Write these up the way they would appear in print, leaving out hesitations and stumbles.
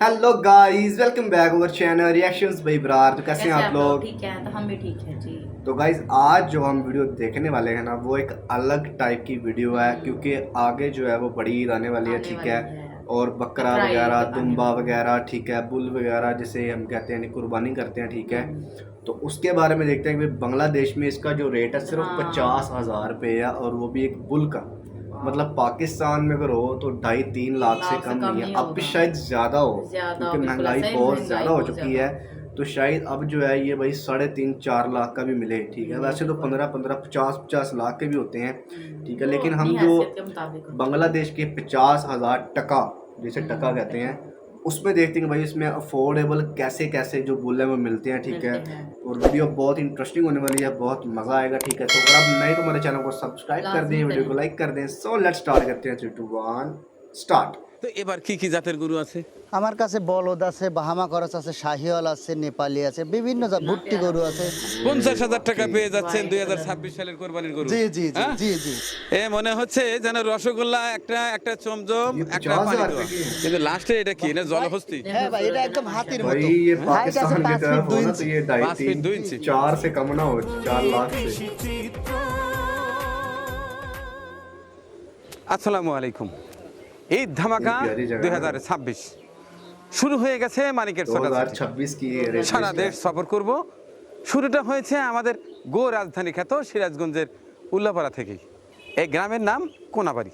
Hello guys, welcome back our channel reactions by Ibrar. तो कैसे हैं आप लोग? ठीक है, तो हम भी ठीक हैं जी। तो गाइस, आज जो हम वीडियो देखने वाले हैं ना, वो एक अलग टाइप की वीडियो है, क्योंकि आगे जो है वो बड़ी ईद आने वाली है, आने ठीक वाली है। है। और बकरा बकरा ईद वगैरह, आने दुम्बा वाली है। वगैरह, ठीक है, बुल वगैरह जिसे हम कहते हैं, कुर्बानी करते हैं, ठीक है। हम्म। तो उसके बारे में देखते हैं कि बांग्लादेश में इसका जो रेट है सिर्फ हाँ। 50,000 रुपये है, और वो भी एक बुल का। मतलब पाकिस्तान में अगर हो तो 2.5-3 लाख से कम नहीं है, अब भी होगा। शायद ज़्यादा हो, ज्यादा, क्योंकि बिल्कुल महंगाई ऐसा ही, बहुत महंगाई ज़्यादा हो बहुत चुकी ज्यादा है। है। तो शायद अब जो है ये भाई 3.5-4 लाख का भी मिले, ठीक है। वैसे तो 15-15, 50-50 लाख के भी होते हैं, ठीक है। वो लेकिन अपनी हम जो हैसियत के मुताबिक होता है। बांग्लादेश के 50,000 टका, जिसे टका कहते हैं, उसमें देखते हैं कि भाई इसमें अफोर्डेबल कैसे कैसे जो बुल है वो मिलते हैं, ठीक है। मिलते हैं। और वीडियो बहुत इंटरेस्टिंग होने वाली है, बहुत मज़ा आएगा, ठीक है। तो अगर आप नए तो हमारे चैनल को सब्सक्राइब कर दें, लाजमी वीडियो को करें। लाइक कर दें। सो लेट्स स्टार्ट करते हैं, 3, 2, 1 स्टार्ट। তো এবার কি কি জাতের গরু আছে? আমার কাছে বলদ আছে, বাহামা খরচ আছে, শাহিওয়াল আছে, নেপালি আছে, বিভিন্ন ভুট্টি গরু আছে। 50,000 টাকা পেয়ে যাচ্ছেন White 2026 সালের কোরবানির গরু। জি জি জি হ্যাঁ? জি জি এ মনে হচ্ছে যেন রসগোল্লা একটা একটা চমচম ये একটা 50,000 পানি रुपए দেওয়া, की है। কিন্তু লাস্টে এটা কি না জলহস্তি? হ্যাঁ ভাই, এটা একদম হাতির भाई মতো। ये হাইট আছে पाकिस्तान की 5 तरफ ফিট 2 हो ना, तो ইঞ্চি। ये 5 ফিট 2 2.5-3, ইঞ্চি। 4 से कम ना हो, 4 लाख से। আসসালামু আলাইকুম। ঈদ ধামাকা ये प्यारी जगह है। 2026 শুরু হয়ে গেছে মানিকের ছোটাছুটি। 2026 की ये रेट সারা लिस्ट দেশ है। সফর করব। শুরুটা হয়েছে আমাদের গো রাজধানী খ্যাত সিরাজগঞ্জের উল্লাপাড়া থেকেই। এই গ্রামের নাম কোনাবাড়ি,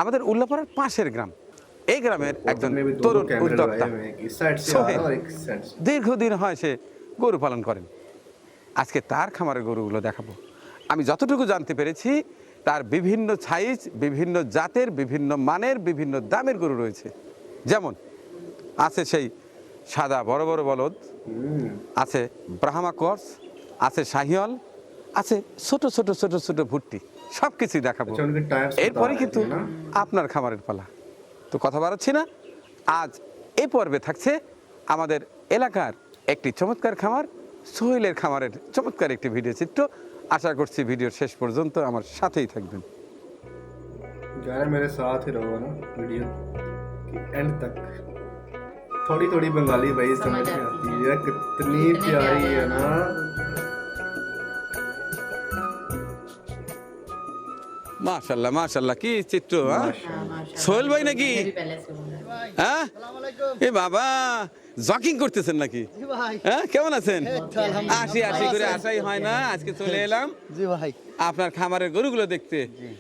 আমাদের উল্লাপাড়ার পাশের গ্রাম। এই গ্রামের একজন में भी दो তরুণ कैमरे উদ্যোক্তা लगाए हुए हैं, एक इस साइड से आ रहा সোহেল है और एक इस साइड से। দীর্ঘদিন হয় সে গরু পালন করেন। আজকে তার খামারের গরুগুলো দেখাবো। আমি যতটুকু জানতে পেরেছি, তার বিভিন্ন সাইজ, বিভিন্ন জাতের, বিভিন্ন মানের, বিভিন্ন দামের গরু রয়েছে। যেমন আছে সেই সাদা বড় বড় বলদ, আছে ব্রাহ্মা ক্রস, আছে শাহিওয়াল, আছে ছোট ছোট ছোট ছোট ভুট্টি, সব কিছুই দেখাবো। अच्छा, उनके टाइप्स बता এরপরে रहे কিন্তু थे ना। আপনার খামারের পালা। তো কথা বাড়াচ্ছি না, আজ এই পর্বে থাকছে আমাদের এলাকার একটি চমৎকার খামার, সোহেলের খামারের চমৎকার একটি ভিডিও চিত্র। আশা করছি ভিডিওর শেষ পর্যন্ত আমার সাথেই থাকবেন। यार मेरे साथ ही रहो ना वीडियो की एंड तक। थोड़ी थोड़ी बंगाली भाई समझ में आती है यार, कितनी प्यारी है ना। মাশাল্লাহ মাশাল্লাহ, কি চিত্র! হ্যাঁ, माशाल्लाह। সোহেল ভাই নাকি? मेरी पहले से हुआ है। হ্যাঁ, আসসালামু আলাইকুম। এ বাবা, জকিং করতেছেন নাকি? জি ভাই। হ্যাঁ, কেমন আছেন? এই তো আলহামদুলিল্লাহ। আসি আসি করে আসাই হয় না, আজকে চলে এলাম জি ভাই। আপনার খামারের গরুগুলো দেখতে।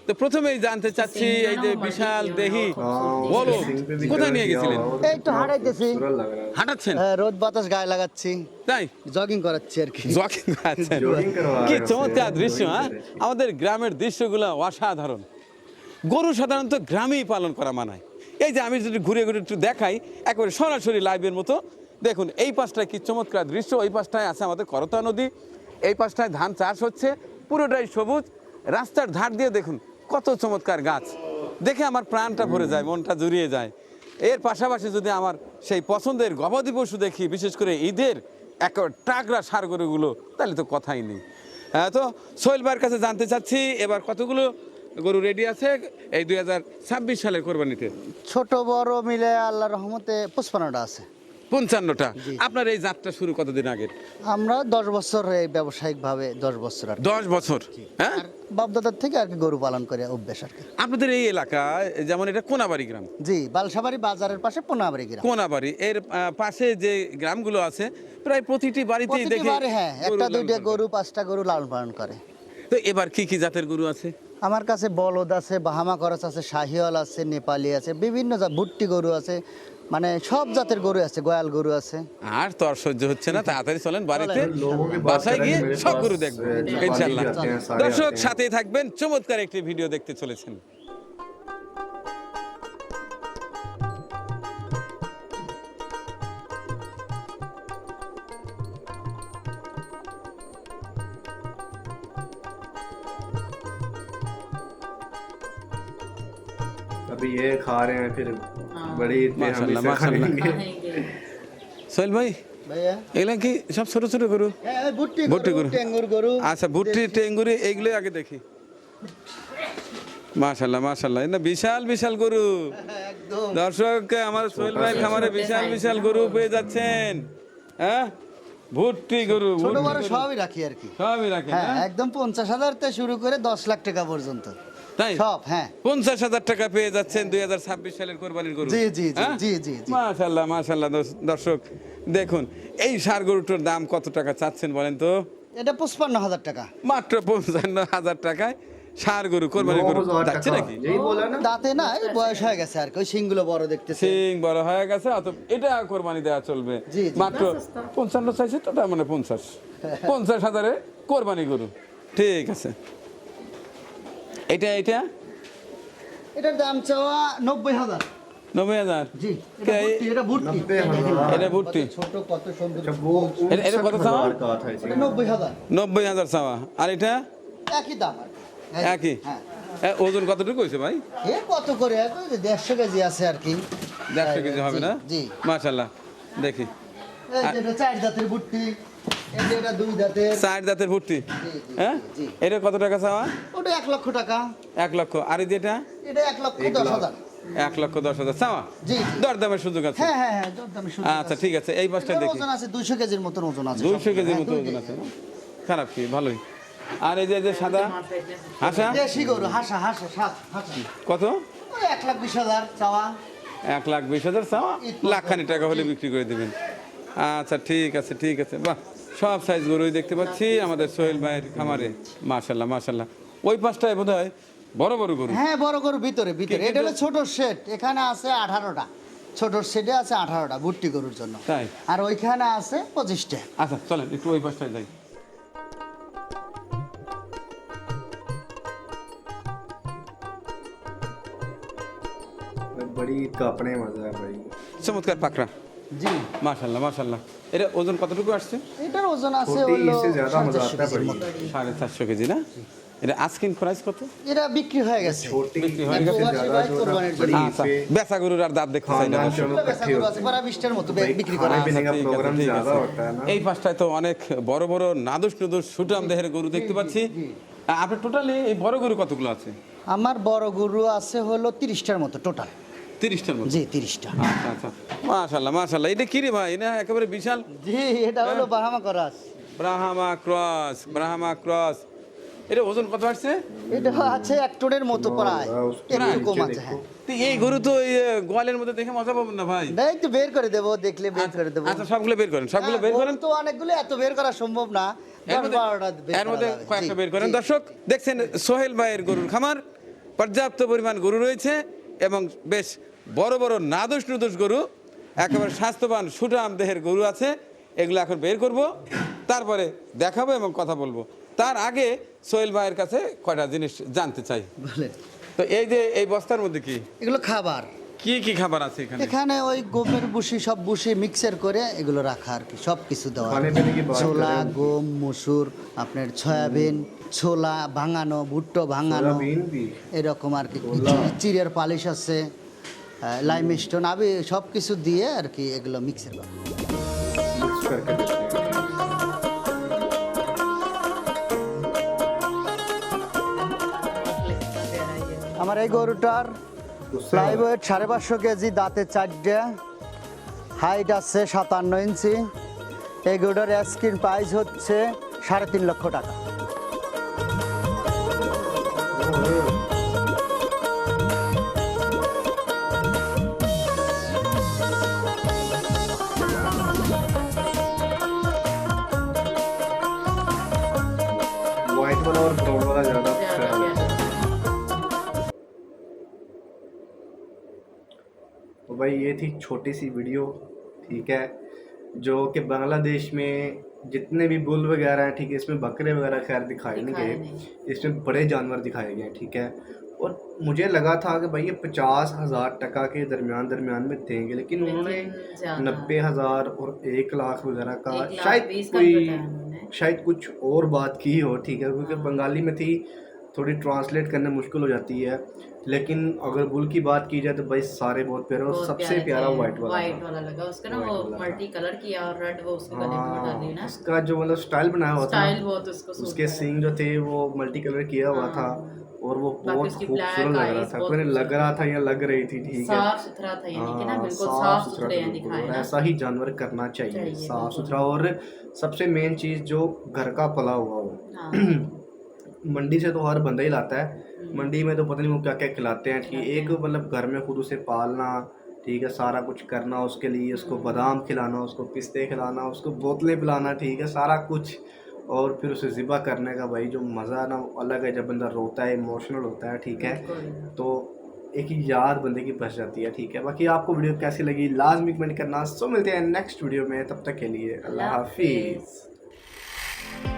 তো প্রথমেই জানতে চাচ্ছি, এই যে বিশাল দেহি हाँ, বলো, सिंग पे भी কোথায় कलर নিয়ে किया গেছিলেন? हुआ है और এই তো कितना হাঁটাইতেছি। खूबसूरत लग रहा है। হাঁটাচ্ছেন? রোদ বাতাস গায়ে লাগাচ্ছি, তাই জগিং করাচ্ছি আর কি। জকিং আছেন? Jogging करवा কি रहे हैं চমৎকার उससे, দৃশ্য! jogging হ্যাঁ, कर रहे हैं। আমাদের গ্রামের দৃশ্যগুলো অসাধারণ। গরু সাধারণত গ্রামেই পালন করা মানায়। এই যে আমি যদি ঘুরে ঘুরে একটু দেখাই, একেবারে সরাসরি লাইভের মতো দেখুন, এই পাশটায় কি চমৎকার দৃশ্য। ওই পাশটায় আছে আমাদের করতা নদী, এই পাশটায় ধান চাষ হচ্ছে, পুরোটাই সবুজ। রাস্তার ধার দিয়ে দেখুন কত চমৎকার গাছ, দেখে আমার প্রাণটা ভরে যায়, মনটা জুড়িয়ে যায়। এর পাশাপাশি যদি আমার সেই পছন্দের গবাদি পশু দেখি, বিশেষ করে ঈদের একেবারে টাগরা ষাঁড় গরুগুলো, তাহলে তো কথাই নেই। হ্যাঁ, তো সোহেল ভাইয়ের কাছে জানতে চাচ্ছি, এবার কতগুলো গরু রেডি আছে এই 2026 সালের কোরবানিতে? ছোট বড় মিলে আল্লাহর রহমতে 55টা আছে। 55টা। আপনার এই যাত্রা শুরু কতদিন আগের? আমরা 10 বছর এই ব্যবসায়িক ভাবে 10 বছর আর কি। 10 বছর। হ্যাঁ, বাপদাদার থেকে আর কি গরু পালন করে অভ্যাস আর কি। আপনাদের এই এলাকায় যেমন এটা কোনাবাড়ি গ্রাম, জি, বালসাবাড়ি বাজারের পাশে পোনাবাড়ি গ্রাম। কোনাবাড়ি এর পাশে যে গ্রামগুলো আছে, প্রায় প্রতিটি বাড়িতেই প্রতিটি দেখি বাড়ি, হ্যাঁ, গরু একটা লালন দুইটা পালন গরু 5টা গরু লালন পালন করে। করে। তো এবার কি কি জাতের গরু আছে? আমার কাছে বলদ আছে, বাহামা খরচ আছে, শাহিওয়াল আছে, নেপালি আছে, বিভিন্ন ভুট্টি গরু আছে, মানে সব জাতের গরু আছে, গোয়াল গরু আছে। আর তো আর সহ্য হচ্ছে না, তাড়াতাড়ি চলেন বাড়িতে, लोगों की बात বাসায় करें, গিয়ে मेरे সব पास গরু দেখবো नेपाली ইনশাল্লাহ। भी आते हैं, सारे দর্শক आते हैं। সাথেই থাকবেন, চমৎকার একটি ভিডিও দেখতে চলেছেন। अभी ये खा रहे हैं, फिर हाँ। बड़ी ईद पे हम माशाल्लाह, इसे माशाल्लाह। खाएंगे। खाएंगे। সোহেল ভাই, ভাইয়া, এগুলা কি সব ছোট ছোট গরু? হ্যাঁ, ভুট্টি ভুট্টি গরু, গরু। টেঙ্গুর গরু। আচ্ছা, ভুট্টি টেঙ্গুরি এইগুলো আগে দেখি। মাশাল্লাহ মাশাল্লাহ, না বিশাল বিশাল গরু। একদম দর্শক, আমার সোহেল ভাই খামারে বিশাল বিশাল গরু পেয়ে যাচ্ছেন। হ্যাঁ, ভুট্টি গরু, ছোট ভুট্টি বড় গরু। সবই রাখি আর কি। সবই রাখেন? হ্যাঁ হ্যাঁ? একদম 50,000 থেকে শুরু করে 10 লাখ টাকা পর্যন্ত তাই সব। হ্যাঁ 50,000 টাকা পেয়ে যাচ্ছেন 2026 সালের কোরবানির গরু। জি, জি, জি, হ্যাঁ? জি, জি, জি। মাশাল্লাহ মাশাল্লাহ। দর্শক দেখুন, এই ষাঁড় গরুটার দাম কত টাকা চাচ্ছেন বলেন তো? এটা 55,000 টাকা। মাত্র 55,000 টাকায় ষাঁড় গরু, কোরবানির গরু 9,000 যাচ্ছে টাকা নাকি? यही बोला ना। দাঁতে না, এই বয়স হয়ে গেছে আর কি, ওই সিংগুলো বড় দেখতেছে। সিং বড় হয়ে গেছে, অত এটা কোরবানি দেওয়া চলবে। জি, জি। মাত্র 55 চাইছে তো, তার মানে 50,000-এ কোরবানি গরু। ঠিক আছে। এটা এটা এটার দাম চাওয়া 90,000। 90,000। জি, কে- এটা ভুট্টি। 90,000 এটা ভুট্টি। কত ছোট, কত সুন্দর। अच्छा वो এটা কত চাওয়া? 59,000 का था এটা इसे। 90,000। 90,000 চাওয়া। আর এটা একই দাম আর কি। একই? হ্যাঁ। ওজন কতটুকু হয়েছে ভাই? এ কত করে? 150 কেজি আছে আর কি। 150 কেজি হবে না? জি। মাশাল্লাহ। দেখি, এই যে এটা 4 দাঁতের ভুট্টি, এই যে এটা 2 দাঁতের। 4 দাঁতের ভুট্টি। জি, জি, হ্যাঁ, জি। এটা কত টাকা চাওয়া? ওটা 1 লক্ষ টাকা। 1 লক্ষ। আর এই যেটা এটা 1,10,000। 1,10,000 চাওয়া। জি, জি। দরদামের সুযোগ আছে? হ্যাঁ হ্যাঁ হ্যাঁ, দরদামে সুযোগ আছে। আচ্ছা ঠিক আছে, এই পাশটা এটার দেখি। ওজন আছে 200 কেজির মতন ওজন আছে। 200 কেজির হ্যাঁ, মতো 2 ওজন কেজি। আছে না? খারাপ কি, ভালোই। আর এই যে সাদা হাসা দেশি গরু, হাসা হাসা হাসা। কত? ওই 1,20,000 চাওয়া। 1,20,000 চাওয়া, লাখখানি টাকা হলে বিক্রি করে দেবেন। আচ্ছা ঠিক আছে ঠিক আছে। বাহ, সব সাইজ গরুই দেখতে পাচ্ছি আমাদের সোহেল ভাইয়ের খামারে। মাশাল্লাহ মাশাল্লাহ। ওই পাশটায় বোধ হয় বড় বড় গরু। হ্যাঁ বড় গরু ভিতরে ভিতরে। কিন্তু- এটা হলো ছোট সেট, এখানে আছে 18টা। ছোট সেটে আছে 18টা ভুট্টি গরুর জন্য। তাই? আর ওইখানে আছে 25টা। আচ্ছা চলেন একটু ওই পাশটায় যাই। बड़ी ईद का अपने मजा है भाई। চমৎকার পাকড়া। জি, মাশাল্লাহ মাশাল্লাহ। এটা ওজন কতটুকু আসছে? এটার ওজন আছে छोटी হলো इससे ज्यादा मजा 450 आता है কেজির बड़ी। মতো। 450 কেজি না? এটা আস্কিং প্রাইস কত? এটা বিক্রি হয়ে গেছে। छोटी बिक्री हो ईद गई। से प्रवासी ज्यादा भाई जो कुर्बानी ना बड़ी ईद আচ্ছা, पे বেচা গরুর আর দাঁত দেখতে চাই না खानदान দর্শক। चलो इकट्ठे होते हैं। 20টার মতো भाई বিক্রি করা खाने আছে। पीने का আচ্ছা, ঠিক আছে, प्रोग्राम ঠিক ज्यादा আছে। होता है ना। এই পাশটায় তো অনেক বড় বড় নাদুস নুদুস সুটাম দেহের গরু দেখতে পাচ্ছি। আপনার টোটালি এই বড় গরু কতগুলো আছে? আমার বড় গরু আছে হলো 30টার মতো টোটাল। 30টার মতো। জি 30টা। আচ্ছা আচ্ছা, মাশাল্লাহ মাশাল্লাহ। এটা কি রে ভাই, না একেবারে বিশাল জি এটা হলো বাহামা করাস। Brahma cross, Brahma cross. এটা ওজন কত আসছে? এটা আছে 1 টনের মতো প্রায়। প্রায়? একটু কম আছে। হ্যাঁ তো এই গরু তো এই গোয়ালের মধ্যে দেখে মজা পাবেন না ভাই। না, একটু বের করে দেবো, দেখলে বের করে দেবো। আচ্ছা সবগুলো বের করেন, সবগুলো বের করেন। তো অনেকগুলো এত বের করা সম্ভব না। এর 10-12টা বের এর করা মধ্যে যাবে। কয়েকটা জি, বের করেন। জি। দর্শক দেখছেন সোহেল ভাইয়ের গরুর খামার, পর্যাপ্ত পরিমাণ গরু রয়েছে এবং বেশ বড় বড় নাদুস নুদুস গরু, একেবারে স্বাস্থ্যবান সুঠাম দেহের গরু আছে। এগুলো এখন বের করব, তারপরে দেখাবো এবং কথা বলবো। তার আগে সোহেল ভাইয়ের কাছে কয়টা জিনিস জানতে চাই। বলেন। তো এই যে এই বস্তার মধ্যে কি এগুলো খাবার। কি কি খাবার আছে এখানে? এখানে ওই গমের ভুসি সব ভুসি মিক্সার করে এগুলো রাখা আর কি, সব কিছু দেওয়া। खाने पीने की बात ছোলা, करें। গম, মসুর, আপনার সয়াবিন, ছোলা ভাঙানো, ভুট্টো ভাঙানো, सोयाबीन भी এরকম আর কি। চিড়ের পালিশ আছে, লাইম স্টোন, আবি সব কিছু দিয়ে আর কি এগুলো মিক্সার করা। मिक्स करके देते हैं। আমার এই গরুটার उससे ফ্লাই ওয়েট 550 কেজি, দাঁতে 4টে, হাইট আছে 57 ইঞ্চি। এই গরুটার স্ক্রিন প্রাইস হচ্ছে 3.5 লক্ষ টাকা। व्हाइट वाला और ब्राउन वाला ज्यादा अच्छा है। तो भाई ये थी छोटी सी वीडियो, ठीक है, जो कि बांग्लादेश में जितने भी बुल वगैरह हैं, ठीक है, इसमें बकरे वगैरह खैर दिखाए नहीं दिखाए गए, इसमें बड़े जानवर दिखाए गए हैं, ठीक है। और मुझे लगा था कि भाई ये 50,000 टका के दरमियान में देंगे, लेकिन उन्होंने ज्यादा। 90,000 और 1 लाख वगैरह का 1,20,000 शायद का कोई बताया उन्होंने। शायद कुछ और बात की हो, ठीक है, क्योंकि बंगाली में थी, थोड़ी ट्रांसलेट करना मुश्किल हो जाती है। लेकिन अगर बुल की बात की जाए तो भाई सारे बहुत प्यारे, और बहुत सबसे प्यारे प्यारा थे। व्हाइट वाला व्हाइट था। वाला लगा उसका ना, व्हाइट वो वाला था। मल्टी कलर किया और रेड वो उसके गले में बना दी ना। हाँ, उसका जो मतलब स्टाइल बनाया हुआ था, स्टाइल बहुत उसको सूट उसके करा। सींग जो थे वो मल्टी कलर किया हुआ था, और वो बाकी बहुत उसकी खूबसूरत black लग रहा eyes था, बहुत मैंने लग खूबसूरत रहा था या लग रही थी, ठीक है। साफ सुथरा था, यानी कि ना हाँ, बिल्कुल साफ सुथरा सुथरे था हैं बिल्कुल, दिखाए और ना। ऐसा ही जानवर करना चाहिए, चाहिए, साफ बिल्कुल। सुथरा, और सबसे मेन चीज जो घर का पला हुआ हो। हाँ मंडी से तो हर बंदा ही लाता है, मंडी में तो पता नहीं वो क्या क्या खिलाते हैं, कि खिलाते एक हैं। मतलब घर में खुद उसे पालना, ठीक है, सारा कुछ करना उसके लिए, उसको बादाम खिलाना, उसको पिस्ते खिलाना, उसको बोतलें पिलाना, ठीक है, सारा कुछ, और फिर उसे ज़िबा करने का भाई जो मज़ा ना वो अलग है, जब बंदा रोता है, इमोशनल होता है, ठीक है, बिल्कुल। तो एक ही याद बंदे की बच जाती है, ठीक है। बाकी आपको वीडियो कैसी लगी लाजमी कमेंट करना। सो मिलते हैं नेक्स्ट वीडियो में, तब तक के लिए अल्लाह अल्लाह हाफिज़। हाफिज।